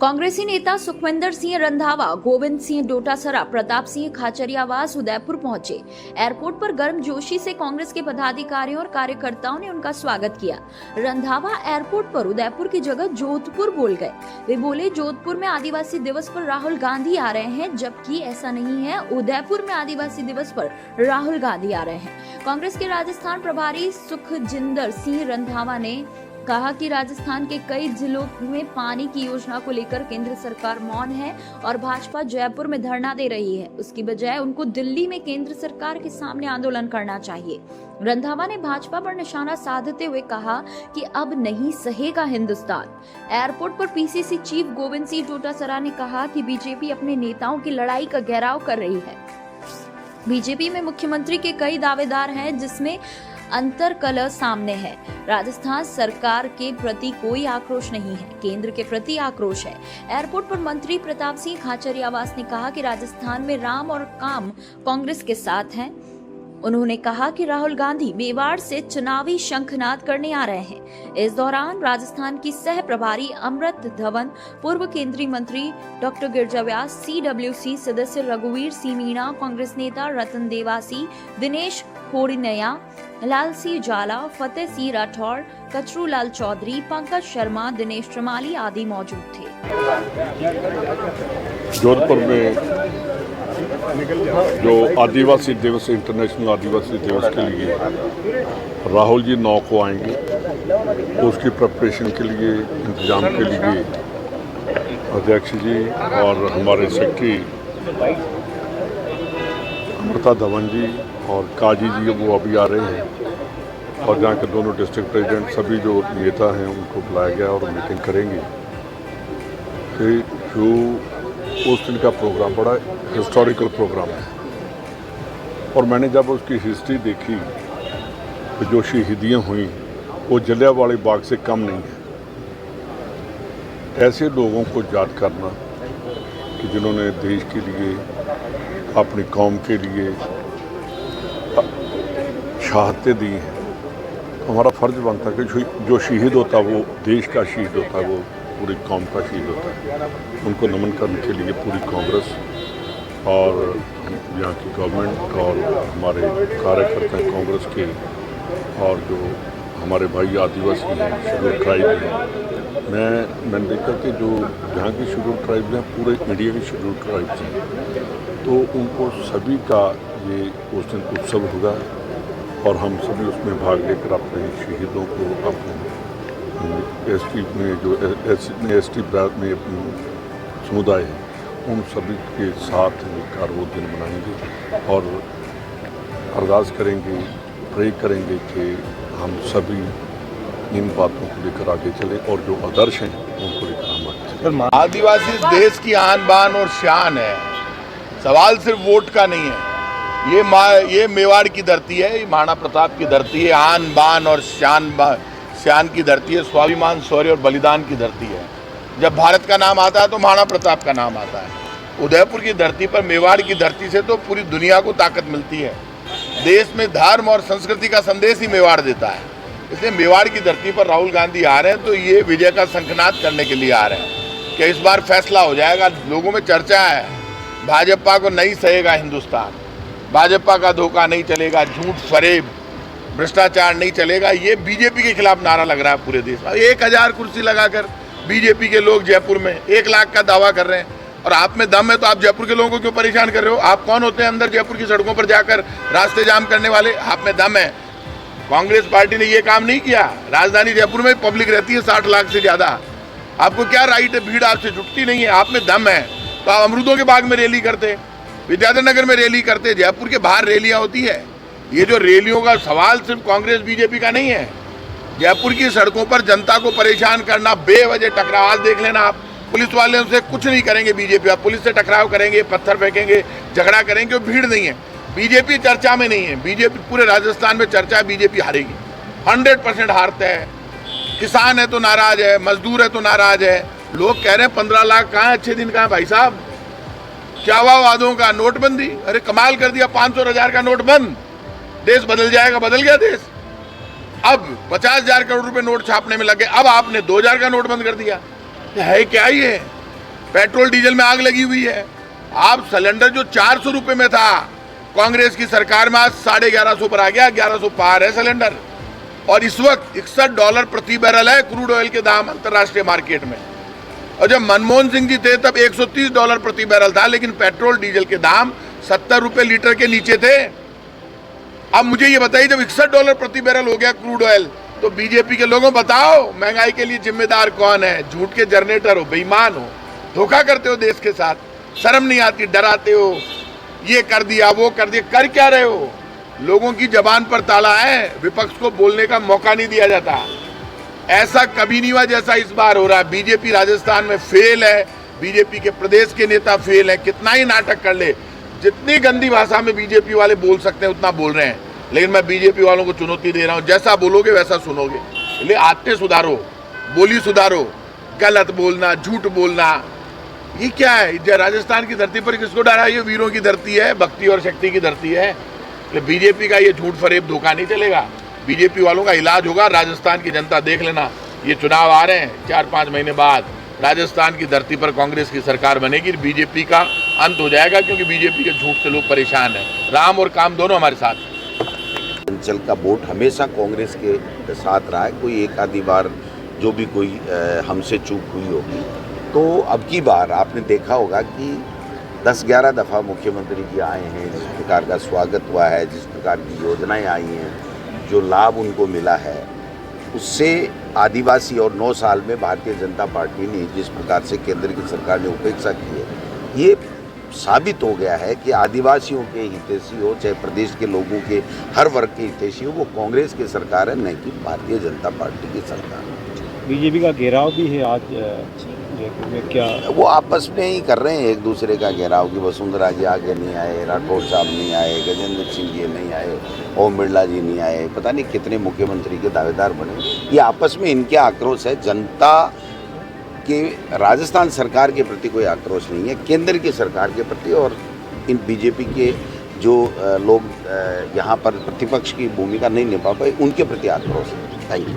कांग्रेसी नेता सुखविंदर सिंह रंधावा, गोविंद सिंह डोटासरा, प्रताप सिंह खाचरियावास उदयपुर पहुंचे। एयरपोर्ट पर गर्मजोशी से कांग्रेस के पदाधिकारियों और कार्यकर्ताओं ने उनका स्वागत किया। रंधावा एयरपोर्ट पर उदयपुर की जगह जोधपुर बोल गए। वे बोले, जोधपुर में आदिवासी दिवस पर राहुल गांधी आ रहे हैं, जबकि ऐसा नहीं है। उदयपुर में आदिवासी दिवस पर राहुल गांधी आ रहे हैं। कांग्रेस के राजस्थान प्रभारी सुखजिंदर सिंह रंधावा ने कहा कि राजस्थान के कई जिलों में पानी की योजना को लेकर केंद्र सरकार मौन है और भाजपा जयपुर में धरना दे रही है। उसकी बजाय उनको दिल्ली में केंद्र सरकार के सामने आंदोलन करना चाहिए। रंधावा ने भाजपा पर निशाना साधते हुए कहा कि अब नहीं सहेगा हिंदुस्तान। एयरपोर्ट पर पीसीसी चीफ गोविंद सिंह डोटासरा ने कहा कि बीजेपी अपने नेताओं की लड़ाई का घेराव कर रही है। बीजेपी में मुख्यमंत्री के कई दावेदार हैं, जिसमें अंतरकलह सामने है। राजस्थान सरकार के प्रति कोई आक्रोश नहीं है, केंद्र के प्रति आक्रोश है। एयरपोर्ट पर मंत्री प्रताप सिंह खाचरियावास ने कहा कि राजस्थान में राम और काम कांग्रेस के साथ हैं। उन्होंने कहा कि राहुल गांधी मेवाड़ से चुनावी शंखनाद करने आ रहे हैं। इस दौरान राजस्थान की सह प्रभारी अमृत धवन, पूर्व केंद्रीय मंत्री डॉक्टर गिरजा व्यास, सीडब्ल्यूसी सदस्य रघुवीर सिंह मीणा, कांग्रेस नेता रतन देवासी, दिनेश खोड़िनया, लाल सिंह जाला, फतेह सिंह राठौड़, कचरूलाल चौधरी, पंकज शर्मा, दिनेश त्रिमाली आदि मौजूद थे। जोधपुर में जो आदिवासी दिवस, इंटरनेशनल आदिवासी दिवस के लिए राहुल जी 9 को आएंगे, तो उसकी प्रिपरेशन के लिए, इंतजाम के लिए अध्यक्ष जी और हमारे सेक्रेटरी अमृता धवन जी और काजी जी वो अभी आ रहे हैं, और जहाँ के दोनों डिस्ट्रिक्ट प्रेसिडेंट, सभी जो नेता हैं उनको बुलाया गया और मीटिंग करेंगे। फिर जो उस दिन का प्रोग्राम बड़ा हिस्टोरिकल प्रोग्राम है, और मैंने जब उसकी हिस्ट्री देखी तो जो शहीदियाँ हुई वो जलियांवाला बाग से कम नहीं है। ऐसे लोगों को याद करना कि जिन्होंने देश के लिए, अपनी कौम के लिए शहादतें दी हैं, हमारा फ़र्ज़ बनता है कि जो शहीद होता वो देश का शहीद होता है, वो पूरी कौम का शहीद होता है। उनको नमन करने के लिए पूरी कांग्रेस और यहाँ की गवर्नमेंट और हमारे कार्यकर्ता कांग्रेस के, और जो हमारे भाई आदिवासी हैं, शेड्यूल ट्राइब हैं, मैंने देखा कि जो यहाँ की शेड्यूल ट्राइब हैं, पूरे इंडिया की शेड्यूल ट्राइब्स हैं, तो उनको सभी का ये उस दिन उत्सव होगा, और हम सभी उसमें भाग लेकर अपने शहीदों को, अपने एसटी में जो एसटी में समुदाय है, उन सभी के साथ मिलकर वो दिन मनाएंगे और अरदास करेंगे, प्रे करेंगे कि हम सभी इन बातों को लेकर आगे चलें और जो आदर्श हैं उनको लेकर हम आगे चलें। आदिवासी देश की आन बान और शान है। सवाल सिर्फ वोट का नहीं है। ये मेवाड़ की धरती है, ये महाराणा प्रताप की धरती है, आन बान और शान की धरती है, स्वाभिमान, शौर्य और बलिदान की धरती है। जब भारत का नाम आता है तो महाराणा प्रताप का नाम आता है। उदयपुर की धरती पर, मेवाड़ की धरती से तो पूरी दुनिया को ताकत मिलती है। देश में धर्म और संस्कृति का संदेश ही मेवाड़ देता है। इसलिए मेवाड़ की धरती पर राहुल गांधी आ रहे हैं, तो ये विजय का शंखनाद करने के लिए आ रहे हैं कि इस बार फैसला हो जाएगा। लोगों में चर्चा है, भाजपा को नहीं सहेगा हिंदुस्तान, भाजपा का धोखा नहीं चलेगा, झूठ फरेब भ्रष्टाचार नहीं चलेगा। ये बीजेपी के खिलाफ नारा लग रहा है पूरे देश में। 1000 कुर्सी लगाकर बीजेपी के लोग जयपुर में 1 लाख का दावा कर रहे हैं, और आप में दम है तो आप जयपुर के लोगों को क्यों परेशान कर रहे हो? आप कौन होते हैं अंदर जयपुर की सड़कों पर जाकर रास्ते जाम करने वाले? आप में दम है। कांग्रेस पार्टी ने ये काम नहीं किया। राजधानी जयपुर में पब्लिक रहती है 60 लाख से ज़्यादा। आपको क्या राइट है? भीड़ आपसे जुटती नहीं है। आप में दम है तो आप अमरूदों के बाग में रैली करते, विद्याधर नगर में रैली करते, जयपुर के बाहर रैलियां होती है। ये जो रैलियों का सवाल सिर्फ कांग्रेस बीजेपी का नहीं है। जयपुर की सड़कों पर जनता को परेशान करना, बेवजह टकराव, आज देख लेना आप, पुलिस वाले उनसे कुछ नहीं करेंगे बीजेपी। आप पुलिस से टकराव करेंगे, पत्थर फेंकेंगे, झगड़ा करेंगे, भीड़ नहीं है। बीजेपी चर्चा में नहीं है। बीजेपी पूरे राजस्थान में चर्चा है, बीजेपी हारेगी, 100% हारता है। किसान है तो नाराज है, मजदूर है तो नाराज है। लोग कह रहे हैं 15 लाख कहाँ, अच्छे दिन कहाँ भाई साहब? क्या हुआ वादों का? नोटबंदी, अरे कमाल कर दिया, 500 और 1000 का नोट बंद, देश बदल जाएगा। बदल गया देश। अब 50,000 करोड़ रुपए नोट छापने में लगे, अब आपने 2000 का नोट बंद कर दिया। है क्या ये? पेट्रोल डीजल में आग लगी हुई है। आप सिलेंडर जो 400 रुपए में था कांग्रेस की सरकार में, आज $1150 पर आ गया, 1100 पार है सिलेंडर। और इस वक्त $61 प्रति बैरल है क्रूड ऑयल के दाम अंतर्राष्ट्रीय मार्केट में। और जब मनमोहन सिंह जी थे तब $130 प्रति बैरल था, लेकिन पेट्रोल डीजल के दाम 70 रुपए लीटर के नीचे थे। अब मुझे ये बताइए, जब $61 प्रति बैरल हो गया क्रूड ऑयल, तो बीजेपी के लोगों बताओ महंगाई के लिए जिम्मेदार कौन है? झूठ के जनरेटर हो, बेईमान हो, धोखा करते हो देश के साथ, शर्म नहीं आती, डराते हो, ये कर दिया वो कर दिया, कर क्या रहे हो? लोगों की जबान पर ताला है, विपक्ष को बोलने का मौका नहीं दिया जाता। ऐसा कभी नहीं हुआ जैसा इस बार हो रहा है। बीजेपी राजस्थान में फेल है, बीजेपी के प्रदेश के नेता फेल है। कितना ही नाटक कर ले, जितनी गंदी भाषा में बीजेपी वाले बोल सकते हैं उतना बोल रहे हैं, लेकिन मैं बीजेपी वालों को चुनौती दे रहा हूं, जैसा बोलोगे वैसा सुनोगे। इसलिए आदतें सुधारो, बोली सुधारो, गलत बोलना, झूठ बोलना, ये क्या है? राजस्थान की धरती पर किसको डरा? ये वीरों की धरती है, भक्ति और शक्ति की धरती है। बीजेपी का ये झूठ फरेब धोखा नहीं चलेगा। बीजेपी वालों का इलाज होगा। राजस्थान की जनता देख लेना, ये चुनाव आ रहे हैं 4-5 महीने बाद, राजस्थान की धरती पर कांग्रेस की सरकार बनेगी, बीजेपी का अंत हो जाएगा, क्योंकि बीजेपी के झूठ से लोग परेशान हैं। राम और काम दोनों हमारे साथ हैं। अंचल का वोट हमेशा कांग्रेस के साथ रहा है। कोई एक आधी बार जो भी कोई हमसे चूक हुई होगी, तो अब की बार आपने देखा होगा कि 10-11 दफ़ा मुख्यमंत्री जी आए हैं, जिस प्रकार का स्वागत हुआ है, जिस प्रकार की योजनाएं आई हैं, जो लाभ उनको मिला है, उससे आदिवासी और 9 साल में भारतीय जनता पार्टी ने जिस प्रकार से केंद्र की सरकार ने उपेक्षा की है, ये साबित हो गया है कि आदिवासियों के हितैषी हो, चाहे प्रदेश के लोगों के हर वर्ग के हितैषी हो, वो कांग्रेस की सरकार है, नहीं कि भारतीय जनता पार्टी की सरकार। बीजेपी का घेराव भी है आज जयपुर में, क्या वो आपस में ही कर रहे हैं एक दूसरे का घेराव की? वसुंधरा जी आगे नहीं आए, राठौर साहब नहीं आए, गजेंद्र सिंह जी नहीं आए, ओम बिरला जी नहीं आए, पता नहीं कितने मुख्यमंत्री के दावेदार बने। ये आपस में इनके आक्रोश है। जनता के राजस्थान सरकार के प्रति कोई आक्रोश नहीं है, केंद्र की सरकार के प्रति। और इन बीजेपी के जो लोग यहाँ पर प्रतिपक्ष की भूमिका नहीं निभा पाए, उनके प्रति आक्रोश है। Thank you.